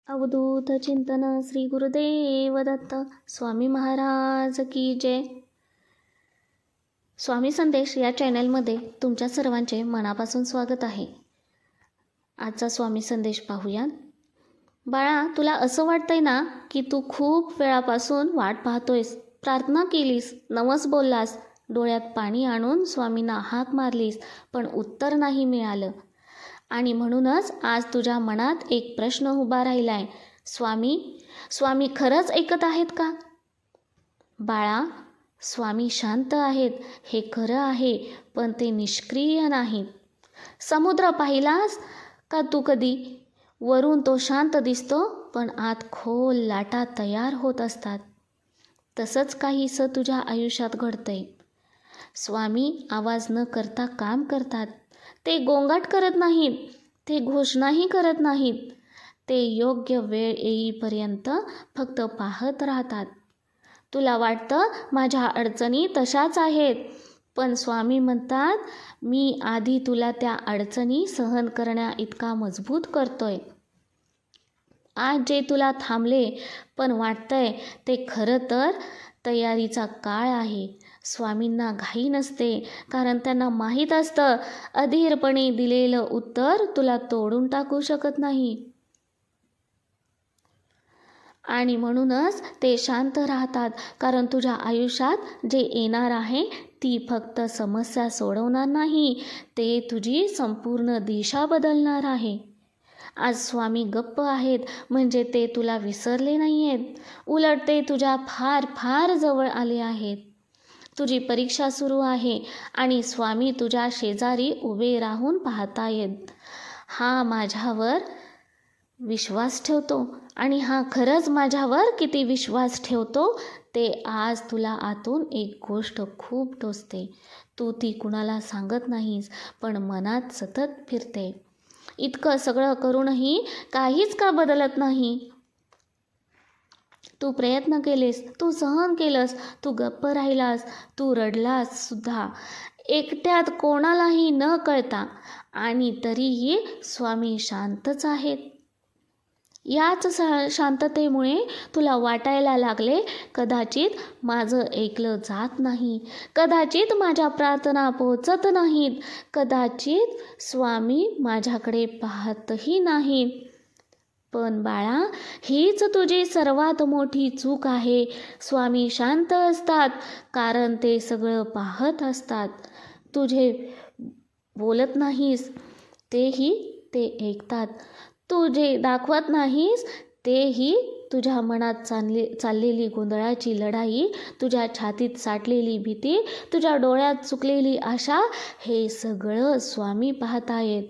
अवधूत चिंतन श्री गुरुदेव दत्त स्वामी महाराज की जय. स्वामी संदेश या चॅनलमध्ये तुमच्या सर्वांचे मनापासून स्वागत आहे. आजचा स्वामी संदेश पाहूया. बाळा, तुला असं वाटतंय ना की तू खूप वेळापासून वाट पाहतोयस, प्रार्थना केलीस, नमस बोललास, डोळ्यात पाणी आणून स्वामींना हाक मारलीस, पण उत्तर नाही मिळालं. आणि म्हणूनच आज तुझ्या मनात एक प्रश्न उभा राहिलाय, स्वामी खरंच ऐकत आहेत का? बाळा, स्वामी शांत आहेत हे खरं आहे, पण ते निष्क्रिय नाहीत. समुद्र पाहिलास का तू कधी? वरून तो शांत दिसतो, पण आत खोल लाटा तयार होत असतात. तसंच काहीसं तुझ्या आयुष्यात घडतंय. स्वामी आवाज न करता काम करतात. ते गोंगाट करत नाहीत, ते घोषणाही करत नाहीत. ते योग्य वेळ येईपर्यंत फक्त पाहत राहतात. तुला वाटतं माझ्या अडचणी तशाच आहेत, पण स्वामी म्हणतात, मी आधी तुला त्या अडचणी सहन करण्या इतका मजबूत करतोय. आज जे तुला थांबले पण वाटतंय, ते खरं तर तयारीचा काळ आहे. स्वामींना घाई नसते, कारण त्यांना माहीत असतं अधीरपणे दिलेलं उत्तर तुला तोडून टाकू शकत नाही. आणि म्हणूनच ते शांत राहतात, कारण तुझ्या आयुष्यात जे येणार आहे ती फक्त समस्या सोडवणार नाही, ते तुझी संपूर्ण दिशा बदलणार आहे. आज स्वामी गप्प आहेत म्हणजे ते तुला विसरले नाही आहेत, उलट ते तुझ्या फार फार जवळ आले आहेत. तुझी परीक्षा सुरू आहे आणि स्वामी तुझ्या शेजारी उभे राहून पाहतायत. हा माझ्यावर विश्वास ठेवतो आणि हा खरंच माझ्यावर किती विश्वास ठेवतो ते आज तुला आतून एक गोष्ट खूप टोचते. तू ती कुणाला सांगत नाहीस, पण मनात सतत फिरते. इतकं सगळं करूनही काहीच का बदलत नाही? तू प्रयत्न केलेस, तू सहन केलंस, तू गप्प राहिलास, तू रडलास सुद्धा, एकट्यात कोणालाही न कळता, आणि तरीही स्वामी शांतच आहेत. याच शांततेमुळे तुला वाटायला लागले, कदाचित माझं ऐकलं जात नाही, कदाचित माझ्या प्रार्थना पोचत नाहीत, कदाचित स्वामी माझ्याकडे पाहतही नाहीत. पण बाळा, हीच तुझी सर्वात मोठी चूक आहे. स्वामी शांत असतात कारण ते सगळं पाहत असतात. तुझे बोलत नाहीस तेही ते ऐकतात. तू जे दाखवत नाहीस तेही, तुझ्या मनात चाललेली गोंधळाची लढाई, तुझ्या छातीत साठलेली भीती, तुझ्या डोळ्यात चुकलेली आशा, हे सगळं स्वामी पाहतायत.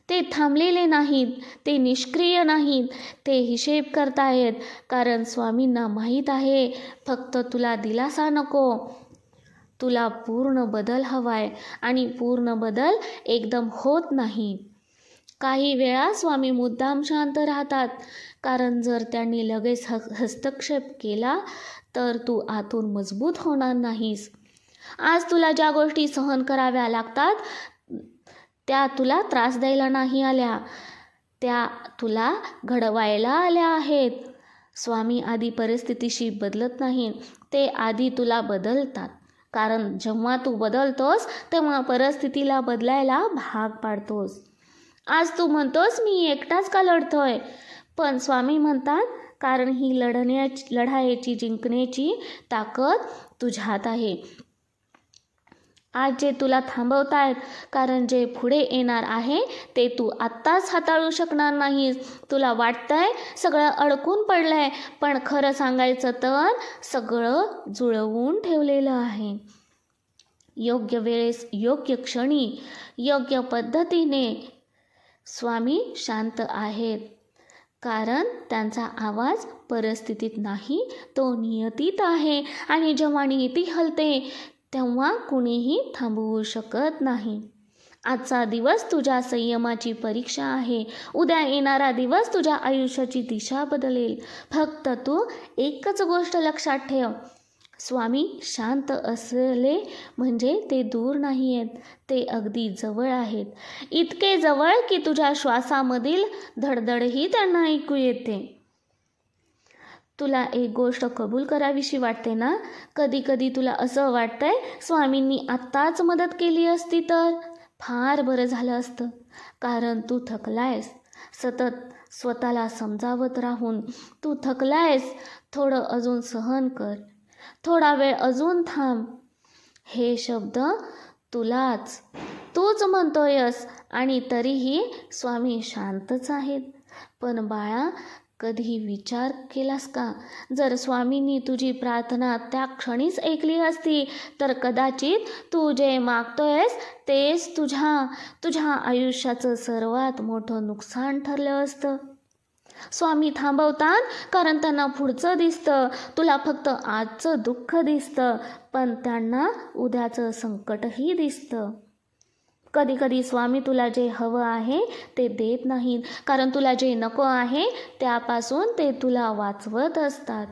ते थांबलेले नाहीत, ते निष्क्रिय नाहीत, ते हिशेब करतायत, कारण स्वामींना माहीत आहे फक्त तुला दिलासा नको, तुला पूर्ण बदल हवाय. आणि पूर्ण बदल एकदम होत नाही. काही वेळा स्वामी मुद्दाम शांत राहतात, कारण जर त्यांनी लगेच हस्तक्षेप केला तर तू आतून मजबूत होणार नाहीस. आज तुला ज्या गोष्टी सहन कराव्या लागतात त्या तुला त्रास द्यायला नाही आल्या, त्या तुला घडवायला आल्या आहेत. स्वामी आधी परिस्थितीशी बदलत नाहीत, ते आधी तुला बदलतात. कारण जेव्हा तू बदलतोस तेव्हा परिस्थितीला बदलायला भाग पाडतोस. आज तू म्हणतोस, मी एकटाच का लढतोय? पण स्वामी म्हणतात, कारण ही लढाईची जिंकण्याची ताकद तुझ्यात आहे. आज जे तुला थांबवतायत, कारण जे पुढे येणार आहे ते तू आत्ताच हाताळू शकणार नाहीस. तुला वाटतंय सगळं अडकून पडलंय, पण खरं सांगायचं तर सगळं जुळवून ठेवलेलं आहे. योग्य वेळेस, योग्य क्षणी, योग्य पद्धतीने स्वामी शांत आहेत, कारण त्यांचा आवाज परिस्थितीत नाही, तो नियतीत आहे. आणि जेव्हा नियती हलते तेव्हा कुणीही थांबवू शकत नाही. आजचा दिवस तुझ्या संयमाची परीक्षा आहे. उद्या येणारा दिवस तुझ्या आयुष्याची दिशा बदलेल. फक्त तू एकच गोष्ट लक्षात ठेव, स्वामी शांत असले म्हणजे ते दूर नाही आहेत, ते अगदी जवळ आहेत. इतके जवळ की तुझ्या श्वासामधील धडधडही त्यांना ऐकू येते. तुला एक गोष्ट कबूल करावीशी वाटते ना? कधी कधी तुला असं वाटतंय स्वामींनी आत्ताच मदत केली असती तर फार बरं झालं असतं. कारण तू थकलायस. सतत स्वतःला समजावत राहून तू थकलायस. थोडं अजून सहन कर, थोडा वेळ अजून थांब. हे शब्द तूच म्हणतोयस आणि तरीही स्वामी शांतच आहेत. पण बाळा, कधी विचार केलास का, जर स्वामींनी तुझी प्रार्थना त्या क्षणीच ऐकली तर कदाचित तू जे मागतोयस तेच तुझ्या आयुष्याचं सर्वात मोठं नुकसान ठरलं असतं. स्वामी थांबवतात कारण त्यांना पुढचं दिसतं. तुला फक्त आजचं दुःख दिसतं, पण त्यांना उद्याचं संकटही दिसतं. कधी कधी स्वामी तुला जे हवं आहे ते देत नाहीत, कारण तुला जे नको आहे त्यापासून ते तुला वाचवत असतात.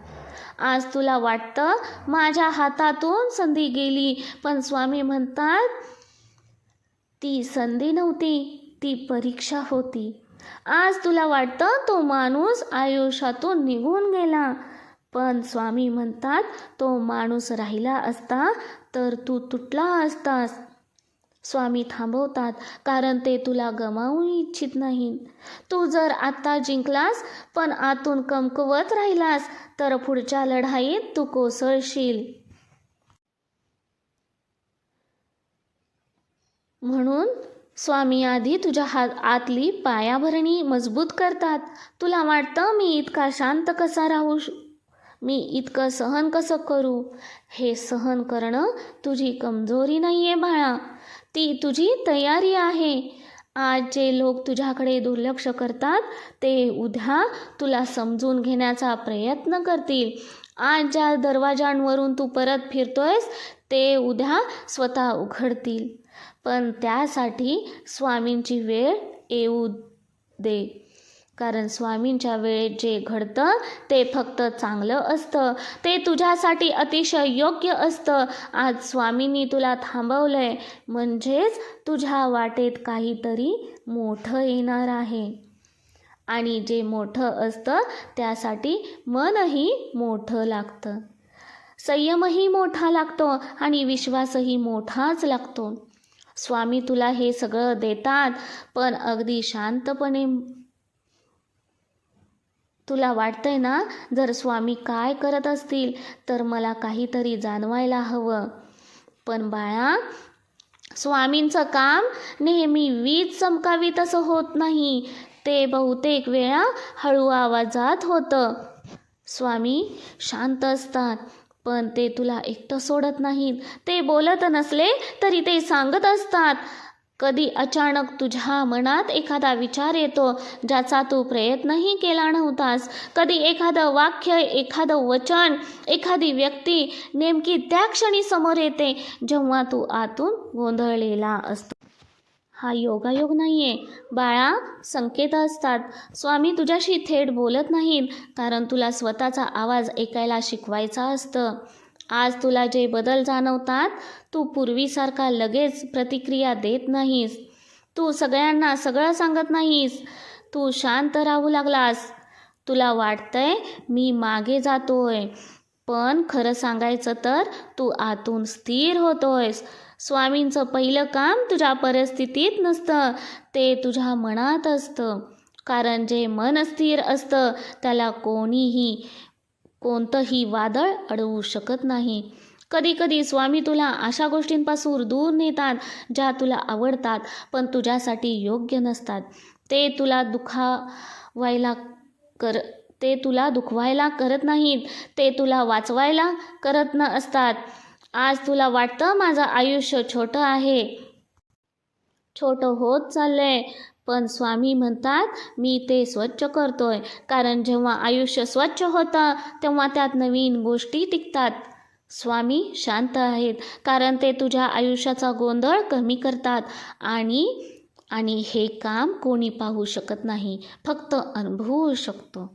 आज तुला वाटतं माझ्या हातातून संधी गेली, पण स्वामी म्हणतात ती संधी नव्हती, ती परीक्षा होती. आज तुला वाटतं तो माणूस आयुष्यातून निघून गेला, पण स्वामी म्हणतात तो माणूस राहिला असता तर तू तुटला असतास. स्वामी थांबवतात कारण ते तुला गमावू इच्छित नाहीत. तू जर आत्ता जिंकलास पण आतून कमकुवत राहिलास तर पुढच्या लढाईत तू कोसळशील. म्हणून स्वामी आधी तुझ्या आतली पायाभरणी मजबूत करतात. तुला वाटतं मी इतका शांत कसा राहू, मी इतकं सहन कसं करू? हे सहन करणं तुझी कमजोरी नाही आहे बाळा, ती तुझी तयारी आहे. आज जे लोक तुझ्याकडे दुर्लक्ष करतात ते उद्या तुला समजून घेण्याचा प्रयत्न करतील. आज ज्या दरवाजांवरून तू परत फिरतोयस ते उद्या स्वतः उघडतील. पण त्यासाठी स्वामींची वेळ येऊ दे, कारण स्वामींच्या वेळेत जे घडतं ते फक्त चांगलं असतं, ते तुझ्यासाठी अतिशय योग्य असतं. आज स्वामींनी तुला थांबवलंय म्हणजेच तुझ्या वाटेत काहीतरी मोठं येणार आहे. आणि जे मोठं असतं त्यासाठी मनही मोठं लागतं, संयमही मोठा लागतो आणि विश्वासही मोठाच लागतो. स्वामी तुला हे सगळं देतात, पण अगदी शांतपणे. तुला वाटतंय ना, जर स्वामी काय करत असतील तर मला काहीतरी जाणवायला हवं. पण बाळा, स्वामींचं काम नेहमी वीज चमकावी तसं होत नाही, ते बहुतेक वेळा हळू आवाजात होतं. स्वामी शांत असतात, पण ते तुला एकटं सोडत नाहीत. ते बोलत नसले तरी ते सांगत असतात. कधी अचानक तुझ्या मनात एखादा विचार येतो ज्याचा तू प्रयत्नही केला नव्हतास. कधी एखादं वाक्य, एखादं वचन, एखादी व्यक्ती नेमकी त्या क्षणी समोर येते जेव्हा तू आतून गोंधळलेला असतो. हा योगायोग नाही आहे बाळा, संकेत असतात. स्वामी तुझ्याशी थेट बोलत नाहीत, कारण तुला स्वतःचा आवाज ऐकायला शिकवायचा असतं. आज तुला जे बदल जाणवतात, तू पूर्वीसारखा लगेच प्रतिक्रिया देत नाहीस. तू सगळ्यांना सगळं सांगत नाहीस. तू शांत राहू लागलास. तुला वाटतंय मी मागे जातोय, पण खरं सांगायचं तर तू आतून स्थिर होतोयस. स्वामींचं पहिलं काम तुझ्या परिस्थितीत नसतं, ते तुझ्या मनात असतं. कारण जे मन स्थिर असतं त्याला कोणतंही वादळ अडवू शकत नाही. कधी कधी स्वामी तुला अशा गोष्टींपासून दूर नेतात ज्या तुला आवडतात पण तुझ्यासाठी योग्य नसतात. ते तुला दुखवायला करत नाहीत, ते तुला वाचवायला करत असतात. आज तुला वाटतं माझं आयुष्य छोटं आहे, छोटं होत चाललंय, पण स्वामी म्हणतात मी ते स्वच्छ करतोय. कारण जेव्हा आयुष्य स्वच्छ होतं तेव्हा त्यात नवीन गोष्टी टिकतात. स्वामी शांत आहेत कारण ते तुझ्या आयुष्याचा गोंधळ कमी करतात. आणि हे काम कोणी पाहू शकत नाही, फक्त अनुभवू शकतो.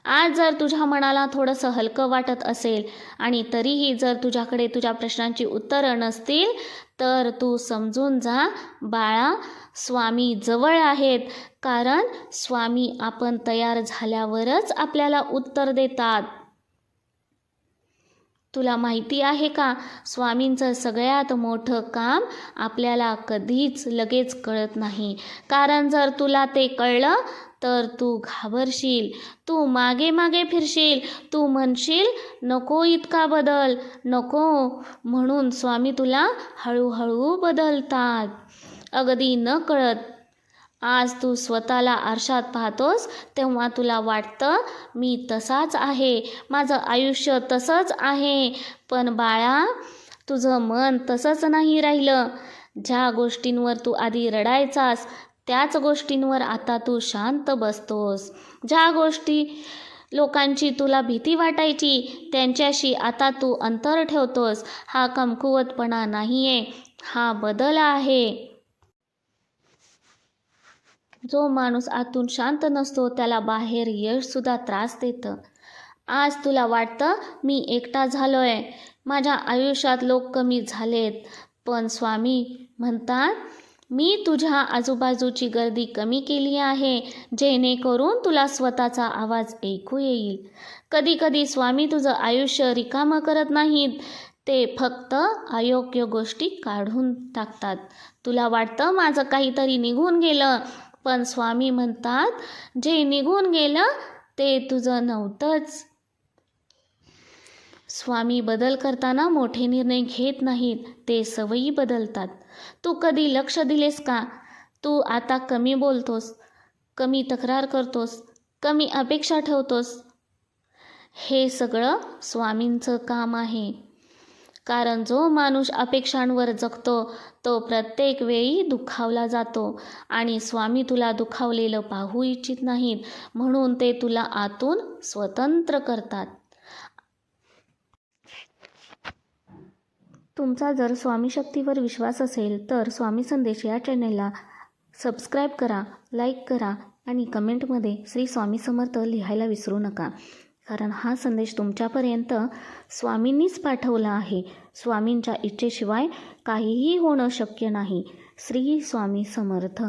आज जर तुझ्या मनाला थोडंसं हलकं वाटत असेल आणि तरीही जर तुझ्याकडे तुझ्या प्रश्नांची उत्तरं नसतील तर तू समजून जा बाळा, स्वामी जवळ आहेत. कारण स्वामी आपण तयार झाल्यावरच आपल्याला उत्तर देतात. तुला माहिती आहे का, स्वामींचं सगळ्यात मोठं काम आपल्याला कधीच लगेच कळत नाही. कारण जर तुला ते कळलं तर तू घाबरशील, तू मागे मागे फिरशील, तू म्हणशील नको इतका बदल, नको. म्हणून स्वामी तुला हळूहळू बदलतात, अगदी न कळत. आज तू स्वतःला आरशात पाहतोस तेव्हा तुला वाटतं मी तसाच आहे, माझं आयुष्य तसंच आहे. पण बाळा, तुझं मन तसंच नाही राहिलं. ज्या गोष्टींवर तू आधी रडायचास त्याच गोष्टींवर आता तू शांत बसतोस. ज्या गोष्टी लोकांची तुला भीती वाटायची त्यांच्याशी आता तू अंतर ठेवतोस. हा कमकुवतपणा नाही आहे, हा बदल आहे. जो माणूस आतून शांत नसतो त्याला बाहेर यशसुद्धा त्रास देतं. आज तुला वाटतं मी एकटा झालोय, माझ्या आयुष्यात लोक कमी झालेत. पण स्वामी म्हणतात मी तुझ्या आजूबाजूची गर्दी कमी केली आहे जेणेकरून तुला स्वतःचा आवाज ऐकू येईल. कधी कधी स्वामी तुझं आयुष्य रिकामं करत नाहीत, ते फक्त अयोग्य गोष्टी काढून टाकतात. तुला वाटतं माझं काहीतरी निघून गेलं, पण स्वामी म्हणतात जे निघून गेलं ते तुझं नव्हतंच. स्वामी बदल करताना मोठे निर्णय घेत नाहीत, ते सवयी बदलतात. तू कधी लक्ष दिलेस का? तू आता कमी बोलतोस, कमी तक्रार करतोस, कमी अपेक्षा ठेवतोस. हे सगळं स्वामींचं काम आहे. कारण जो माणूस अपेक्षांवर जगतो तो प्रत्येक वेळी दुखावला जातो आणि स्वामी तुला दुखावलेलं पाहू इच्छित नाहीत, म्हणून ते तुला आतून स्वतंत्र करतात. तुमचा जर स्वामी शक्तीवर विश्वास असेल तर स्वामी संदेश या चॅनेलला सबस्क्राईब करा, लाईक करा आणि कमेंटमध्ये श्री स्वामी समर्थ लिहायला विसरू नका. कारण हा संदेश तुमच्यापर्यंत स्वामींनीच पाठवला आहे. स्वामींच्या इच्छेशिवाय काहीही होणं शक्य नाही. श्री स्वामी समर्थ.